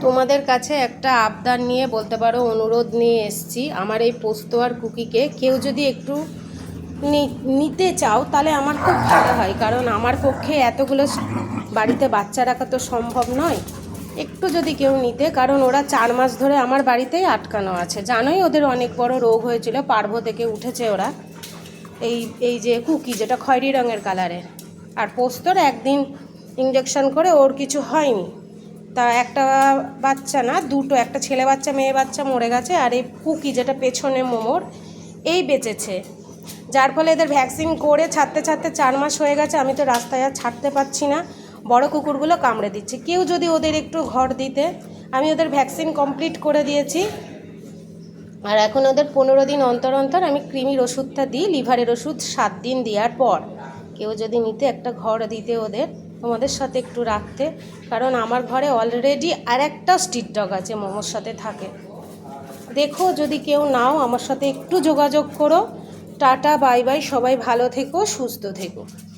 তোমাদের কাছে একটা আবদার নিয়ে বলতে পারো, অনুরোধ নিয়ে এসেছি। আমার এই পোস্ত আর কুকিকে কেউ যদি একটু নিতে চাও তাহলে আমার খুব ভালো হয়, কারণ আমার পক্ষে এতগুলো বাড়িতে বাচ্চা রাখা তো সম্ভব নয়। একটু যদি কেউ নিতে, কারণ ওরা 4 মাস ধরে আমার বাড়িতেই আটকানো আছে। জানোই ওদের অনেক বড় রোগ হয়েছিল, পার্বো থেকে উঠেছে ওরা। এই এই যে কুকি, যেটা খয়েরি রঙের কালারের, আর পোস্তর একদিন ইঞ্জেকশন করে ওর কিছু হয়নি। তা একটা বাচ্চা না, দুটো, একটা ছেলে বাচ্চা মেয়ে বাচ্চা মরে গেছে, আর এই কুকি যেটা পেছনে মোমোর, এই বেঁচেছে। যার ফলে এদের ভ্যাকসিন করে ছাড়তে ছাড়তে 4 মাস হয়ে গেছে। আমি তো রাস্তায় আর ছাড়তে পারছি না, বড় কুকুরগুলো কামড়ে দিচ্ছে। কেউ যদি ওদের একটু ঘর দিতে। আমি ওদের ভ্যাকসিন কমপ্লিট করে দিয়েছি, আর এখন ওদের 15 দিন অন্তর অন্তর আমি কৃমির ওষুধটা দিই, লিভারের ওষুধ 7 দিন দেওয়ার পর। কেউ যদি নিতে, একটা ঘর দিতে ওদের, তোমাদের সাথে একটু রাখতে। কারণ আমার ঘরে অলরেডি আর একটা স্ট্রিট ডগ আছে, মোমোর সাথে থাকে। দেখো যদি কেউ নাও, আমার সাথে একটু যোগাযোগ করো। টাটা, বাই বাই, সবাই ভালো থেকো, সুস্থ থেকো।